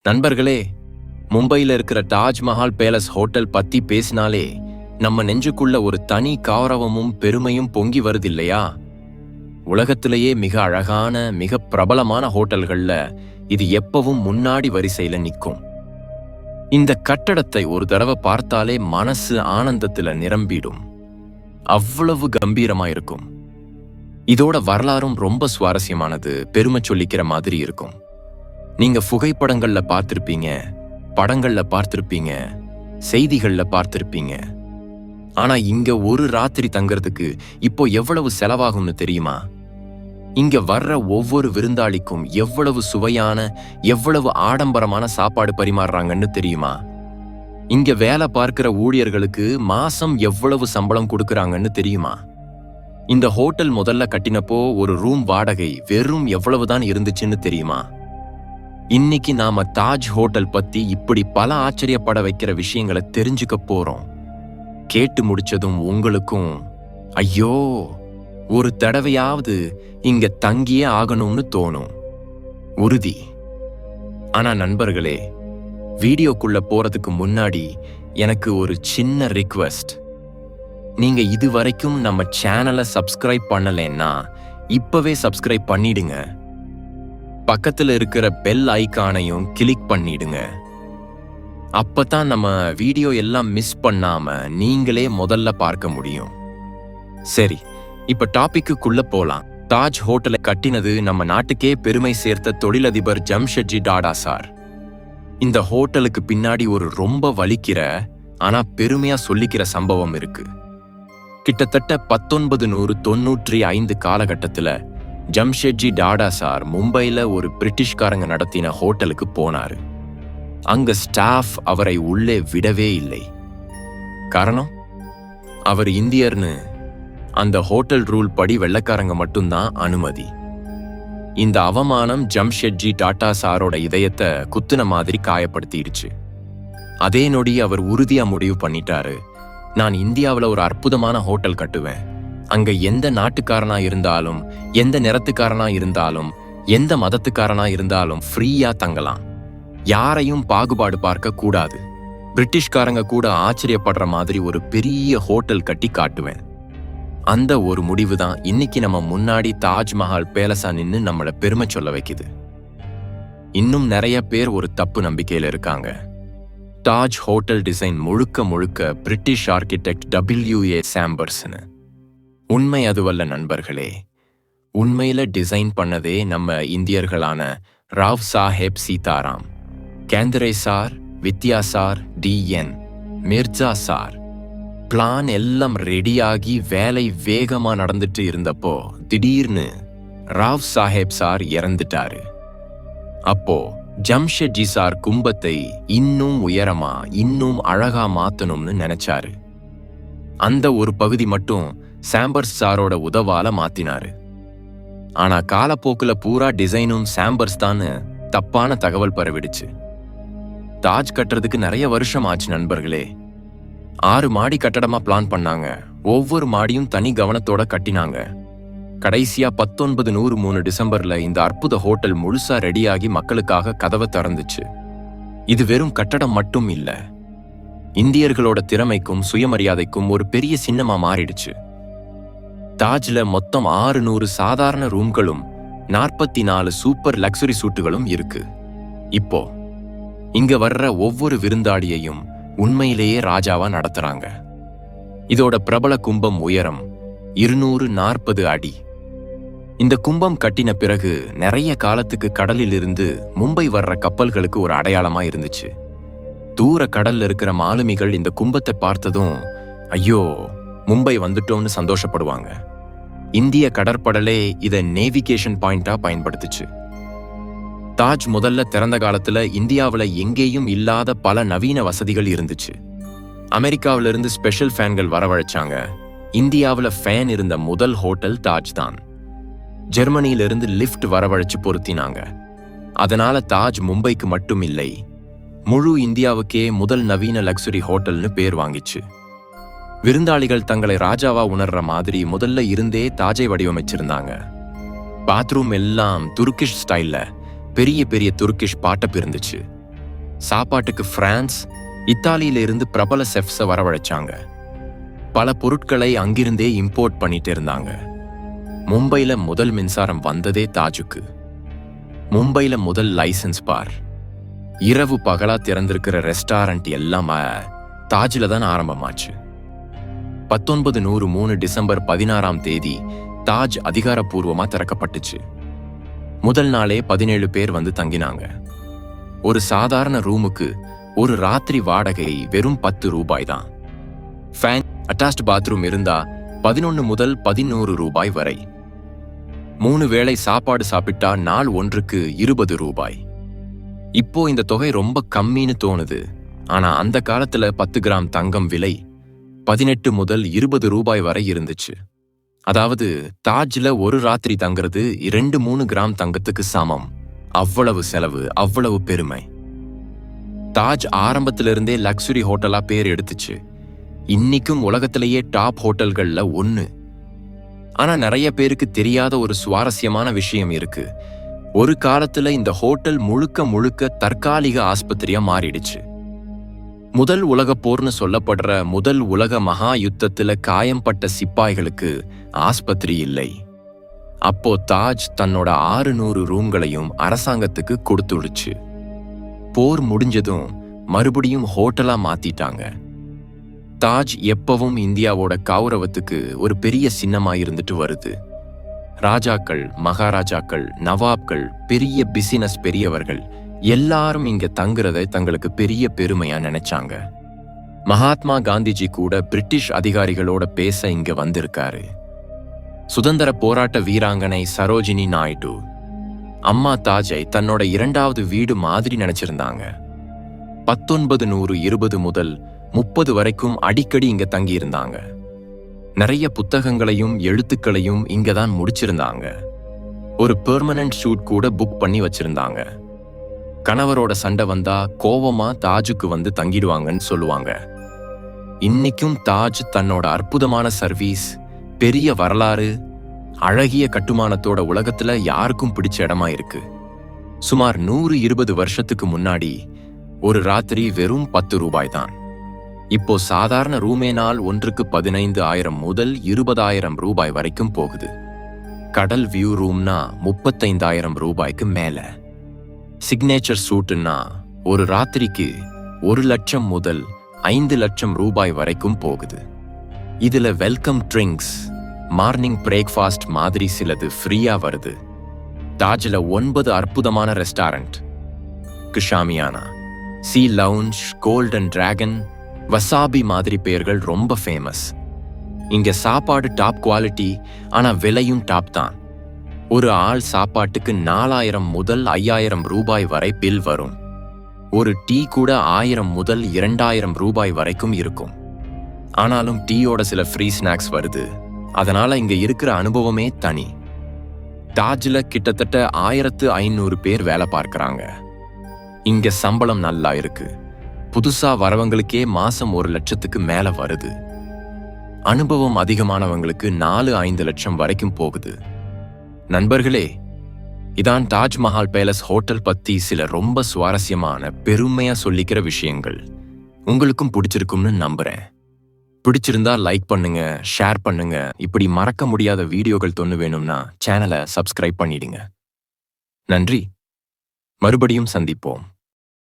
நண்பர்களே, மும்பையில் இருக்கிற தாஜ்மஹால் பேலஸ் ஹோட்டல் பத்தி பேசினாலே நம்ம நெஞ்சுக்குள்ள ஒரு தனி கௌரவமும் பெருமையும் பொங்கி வருது இல்லையா? உலகத்திலேயே மிக அழகான மிக பிரபலமான ஹோட்டல்கள்ல இது எப்பவும் முன்னாடி வரிசையில நிற்கும். இந்த கட்டடத்தை ஒரு தடவை பார்த்தாலே மனசு ஆனந்தத்துல நிரம்பிடும். அவ்வளவு கம்பீரமா இருக்கும். இதோட வரலாறும் ரொம்ப சுவாரஸ்யமானது, பெருமை சொல்லிக்கிற மாதிரி இருக்கும். நீங்க புகைப்படங்கள்ல பார்த்திருப்பீங்க, படங்கள்ல பார்த்திருப்பீங்க, செய்திகள்ல பார்த்திருப்பீங்க. ஆனா இங்க ஒரு ராத்திரி தங்கறதுக்கு இப்போ எவ்வளவு செலவாகும்னு தெரியுமா? இங்க வர்ற ஒவ்வொரு விருந்தாளிக்கும் எவ்வளவு சுவையான, எவ்வளவு ஆடம்பரமான சாப்பாடு பரிமாறுறாங்கன்னு தெரியுமா? இங்க வேலை பார்க்கிற ஊழியர்களுக்கு மாசம் எவ்வளவு சம்பளம் கொடுக்கறாங்கன்னு தெரியுமா? இந்த ஹோட்டல் முதல்ல கட்டினப்போ ஒரு ரூம் வாடகை வெறும் எவ்வளவுதான் இருந்துச்சுன்னு தெரியுமா? இன்னைக்கு நாம தாஜ் ஹோட்டல் பத்தி இப்படி பல ஆச்சரியப்பட வைக்கிற விஷயங்களை தெரிஞ்சுக்க போறோம். கேட்டு முடிச்சதும் உங்களுக்கும் ஐயோ, ஒரு தடவையாவது இங்க தங்கியே ஆகணும்னு தோணும். உறுதி. ஆனா நண்பர்களே, வீடியோக்குள்ள போறதுக்கு முன்னாடி எனக்கு ஒரு சின்ன ரிக்வெஸ்ட். நீங்க இதுவரைக்கும் நம்ம சேனலை சப்ஸ்கிரைப் பண்ணலைன்னா இப்பவே சப்ஸ்கிரைப் பண்ணிடுங்க. பக்கத்துல இருக்கிற பெல் ஐகானையும் கிளிக் பண்ணிடுங்க. அப்பதான் நம்ம வீடியோ எல்லாம் மிஸ் பண்ணாம நீங்களே முதல்ல பார்க்க முடியும். சரி, இப்ப டாபிக்குள்ள போலாம். தாஜ் ஹோட்டலை கட்டினது நம்ம நாட்டுக்கே பெருமை சேர்த்த தொழிலதிபர் ஜம்ஷெட்ஜி டாடா சார். இந்த ஹோட்டலுக்கு பின்னாடி ஒரு ரொம்ப வலிக்கிற ஆனா பெருமையா சொல்லிக்கிற சம்பவம் இருக்கு. கிட்டத்தட்ட 1995 காலகட்டத்துல ஜம்ஷெட்ஜி டாடா சார் மும்பைல ஒரு பிரிட்டிஷ்காரங்க நடத்தின ஹோட்டலுக்கு போனாரு. அங்க ஸ்டாஃப் அவரை உள்ளே விடவே இல்லை. காரணம், அவர் இந்தியர்னு அந்த ஹோட்டல் ரூல் படி வெள்ளைக்காரங்க மட்டும்தான் அனுமதி. இந்த அவமானம் ஜம்ஷெட்ஜி டாடா சாரோட இதயத்தை குத்துன மாதிரி காயப்படுத்திடுச்சு. அதே நொடி அவர் உறுதியா முடிவு பண்ணிட்டாரு, நான் இந்தியாவில் ஒரு அற்புதமான ஹோட்டல் கட்டுவேன். அங்க எந்த நாட்டுக்காரனா இருந்தாலும், எந்த நிறத்துக்காரனா இருந்தாலும், எந்த மதத்துக்காரனா இருந்தாலும் ஃப்ரீயா தங்கலாம். யாரையும் பாகுபாடு பார்க்க கூடாது. பிரிட்டிஷ்காரங்க கூட ஆச்சரியப்படுற மாதிரி ஒரு பெரிய ஹோட்டல் கட்டி காட்டுவேன். அந்த ஒரு முடிவு தான் இன்னைக்கு நம்ம முன்னாடி தாஜ்மஹால் பேலஸா நின்னு நம்மள பெருமை சொல்ல வைக்குது. இன்னும் நிறைய பேர் ஒரு தப்பு நம்பிக்கையில இருக்காங்க. தாஜ் ஹோட்டல் டிசைன் முழுக்க முழுக்க பிரிட்டிஷ் ஆர்கிடெக்ட் W.A. சாம்பர்ஸ்னு. உண்மை அதுவல்ல நண்பர்களே. உண்மையில டிசைன் பண்ணதே நம்ம இந்தியர்களான ராவ் சாஹேப் சீதாராம், கேந்திரே சார், வித்யா sir, D.N. Mirza sir. Plan எல்லாம் ரெடியாகி வேலை வேகமா நடந்துட்டு இருந்தப்போ திடீர்னு ராவ் சாஹேப் சார் இறந்துட்டாரு. அப்போ ஜம்ஷெட்ஜி சார் கும்பத்தை இன்னும் உயரமா, இன்னும் அழகா மாத்தணும்னு நினைச்சாரு. அந்த ஒரு பகுதி மட்டும் சாம்பர்ஸ் சாரோட உதவால மாத்தினாரு. ஆனா காலப்போக்குல பூரா டிசைனும் சாம்பர்ஸ் தான் தப்பான தகவல் பரவிடுச்சு. தாஜ் கட்டுறதுக்கு நிறைய வருஷம் ஆச்சு நண்பர்களே. 6 மாடி கட்டடமா பிளான் பண்ணாங்க. ஒவ்வொரு மாடியும் தனி கவனத்தோட கட்டினாங்க. கடைசியா 1903 டிசம்பர்ல இந்த அற்புத ஹோட்டல் முழுசா ரெடியாகி மக்களுக்காக கதவை திறந்துச்சு. இது வெறும் கட்டடம் மட்டும் இல்ல, இந்தியர்களோட திறமைக்கும் சுயமரியாதைக்கும் ஒரு பெரிய சின்னமா மாறிடுச்சு. தாஜ்ல மொத்தம் 600 சாதாரண ரூம்களும் 44 சூப்பர் லக்ஸுரி சூட்டுகளும் இருக்கு. இப்போ இங்க வர்ற ஒவ்வொரு விருந்தாளியையும் உண்மையிலேயே ராஜாவா நடத்துறாங்க. இதோட பிரபல கும்பம் உயரம் 240 அடி. இந்த கும்பம் கட்டின பிறகு நிறைய காலத்துக்கு கடலில் இருந்து மும்பை வர்ற கப்பல்களுக்கு ஒரு அடையாளமா இருந்துச்சு. தூர கடல்ல இருக்கிற மாலுமிகள் இந்த கும்பத்தை பார்த்ததும் ஐயோ, மும்பை வந்துட்டோம்னு சந்தோஷப்படுவாங்க. இந்திய கடற்படலே இதை நேவிகேஷன் பாயிண்டா பயன்படுத்துச்சு. தாஜ் முதல்ல திறந்த காலத்துல இந்தியாவில் எங்கேயும் இல்லாத பல நவீன வசதிகள் இருந்துச்சு. அமெரிக்காவில இருந்து ஸ்பெஷல் ஃபேன்கள் வரவழைச்சாங்க. இந்தியாவில் ஃபேன் இருந்த முதல் ஹோட்டல் தாஜ் தான். ஜெர்மனியிலிருந்து லிஃப்ட் வரவழைச்சு பொருத்தினாங்க. அதனால தாஜ் மும்பைக்கு மட்டும் இல்லை, முழு இந்தியாவுக்கே முதல் நவீன லக்ஸுரி ஹோட்டல்னு பேர் வாங்கிச்சு. விருந்தாளிகள் தங்களை ராஜாவா உணர்ற மாதிரி முதல்ல இருந்தே தாஜை வடிவமைச்சிருந்தாங்க. பாத்ரூம் எல்லாம் துருக்கிஷ் ஸ்டைல்ல பெரிய பெரிய துருக்கிஷ் பாட்டப் இருந்துச்சு. சாப்பாட்டுக்கு பிரான்ஸ், இத்தாலியிலிருந்து பிரபல செஃப்ஸை வரவழைச்சாங்க. பல பொருட்களை அங்கிருந்தே இம்போர்ட் பண்ணிட்டு இருந்தாங்க. மும்பைல முதல் மின்சாரம் வந்ததே தாஜுக்கு. மும்பைல முதல் லைசன்ஸ் பார், இரவு பகலா திறந்திருக்கிற ரெஸ்டாரண்ட் எல்லாமே தாஜ்ல தான் ஆரம்பமாச்சு. 1903 டிசம்பர் 16 தாஜ் அதிகாரப்பூர்வமா திறக்கப்பட்டுச்சு. முதல் நாளே 17 பேர் வந்து தங்கினாங்க. ஒரு சாதாரண ரூமுக்கு ஒரு ராத்திரி வாடகை வெறும் 10 ரூபாய் தான். ஃபேன், அட்டாச்ட் பாத்ரூம் இருந்தா 11 முதல் 11 ரூபாய் வரை. 3 வேளை சாப்பாடு சாப்பிட்டா நாள் ஒன்றுக்கு 20 ரூபாய். இப்போ இந்த தொகை ரொம்ப கம்மின்னு தோணுது. ஆனா அந்த காலத்துல 10 கிராம் தங்கம் விலை 18 முதல் 20 ரூபாய் வரை இருந்துச்சு. அதாவது தாஜ்ல ஒரு ராத்திரி தங்குறது 2-3 கிராம் தங்கத்துக்கு சமம். அவ்வளவு செலவு, அவ்வளவு பெருமை. தாஜ் ஆரம்பத்திலிருந்தே லக்ஸுரி ஹோட்டலா பேர் எடுத்துச்சு. இன்னைக்கும் உலகத்திலேயே டாப் ஹோட்டல்கள்ல ஒன்னு. ஆனா நிறைய பேருக்கு தெரியாத ஒரு சுவாரஸ்யமான விஷயம் இருக்கு. ஒரு காலத்துல இந்த ஹோட்டல் முழுக்க முழுக்க தற்காலிக ஆஸ்பத்திரியா மாறிடுச்சு. முதல் உலகப் போர்னு சொல்லப்படுற முதல் உலக மகா யுத்தத்துல காயம்பட்ட சிப்பாய்களுக்கு ஆஸ்பத்திரி இல்லை. அப்போ தாஜ் தன்னோட 600 ரூம்களையும் அரசாங்கத்துக்கு கொடுத்துடுச்சு. போர் முடிஞ்சதும் மறுபடியும் ஹோட்டலா மாத்திட்டாங்க. தாஜ் எப்பவும் இந்தியாவோட கௌரவத்துக்கு ஒரு பெரிய சின்னமா இருந்துட்டு வருது. ராஜாக்கள், மகாராஜாக்கள், நவாப்கள், பெரிய பிசினஸ் பெரியவர்கள் எல்லாரும் இங்க தங்குறதை தங்களுக்கு பெரிய பெருமையா நினைச்சாங்க. மகாத்மா காந்திஜி கூட பிரிட்டிஷ் அதிகாரிகளோட பேச இங்க வந்திருக்காரு. சுதந்திர போராட்ட வீராங்கனை சரோஜினி நாயுடு அம்மா தாஜை தன்னோட 2வது வீடு மாதிரி நினைச்சிருந்தாங்க. 1920 முதல் 30 வரைக்கும் அடிக்கடி இங்க தங்கியிருந்தாங்க. நிறைய புத்தகங்களையும் எழுத்துக்களையும் இங்கதான் முடிச்சிருந்தாங்க. ஒரு பெர்மனன்ட் ஷூட் கூட புக் பண்ணி வச்சிருந்தாங்க. கணவரோட சண்டை வந்தா கோவமா தாஜுக்கு வந்து தங்கிடுவாங்கன்னு சொல்லுவாங்க. இன்னைக்கும் தாஜ் தன்னோட அற்புதமான சர்வீஸ், பெரிய வரலாறு, அழகிய கட்டுமானத்தோட உலகத்துல யாருக்கும் பிடிச்ச இடமா இருக்கு. சுமார் 120 வருஷத்துக்கு முன்னாடி ஒரு ராத்திரி வெறும் 10 ரூபாய் தான். இப்போ சாதாரண ரூமே நாள் ஒன்றுக்கு 15,000 முதல் 20,000 ரூபாய் வரைக்கும் போகுது. கடல் வியூ ரூம்னா 35,000 ரூபாய்க்கு மேல. சிக்னேச்சர் சூட்டுன்னா ஒரு ராத்திரிக்கு 1 லட்சம் முதல் 5 லட்சம் ரூபாய் வரைக்கும் போகுது. இதுல வெல்கம் ட்ரிங்க்ஸ், மார்னிங் பிரேக்ஃபாஸ்ட் மாதிரி சிலது ஃப்ரீயா வருது. தாஜ்ல 9 அற்புதமான ரெஸ்டாரண்ட், குஷாமியானா, sea lounge, golden dragon, wasabi மாதிரி பேர்கள் ரொம்ப ஃபேமஸ். இங்க சாப்பாடு டாப் குவாலிட்டி, ஆனா விலையும் டாப் தான். ஒரு ஆள் சாப்பாட்டுக்கு 4,000 முதல் 5,000 ரூபாய் வரை பில் வரும். ஒரு டீ கூட 1,000 முதல் 2,000 ரூபாய் வரைக்கும் இருக்கும். ஆனாலும் டீயோட சில ஃப்ரீ ஸ்நாக்ஸ் வருது. அதனால இங்க இருக்கிற அனுபவமே தனி. தாஜ்ல கிட்டத்தட்ட 1,500 பேர் வேலை பார்க்கறாங்க. இங்க சம்பளம் நல்லா இருக்கு. புதுசா வரவங்களுக்கே மாசம் 1 லட்சத்துக்கு மேல வருது. அனுபவம் அதிகமானவங்களுக்கு 4-5 லட்சம் வரைக்கும் போகுது. நண்பர்களே, இதான் தாஜ்மஹால் பேலஸ் ஹோட்டல் பத்தி சில ரொம்ப சுவாரஸ்யமான, பெருமையா சொல்லிக்கிற விஷயங்கள். உங்களுக்கும் பிடிச்சிருக்கும்னு நம்புறேன். பிடிச்சிருந்தா லைக் பண்ணுங்க, ஷேர் பண்ணுங்க. இப்படி மறக்க முடியாத வீடியோக்கள் தொன்னு வேணும்னா சேனலை சப்ஸ்கிரைப் பண்ணிடுங்க. நன்றி. மறுபடியும் சந்திப்போம்.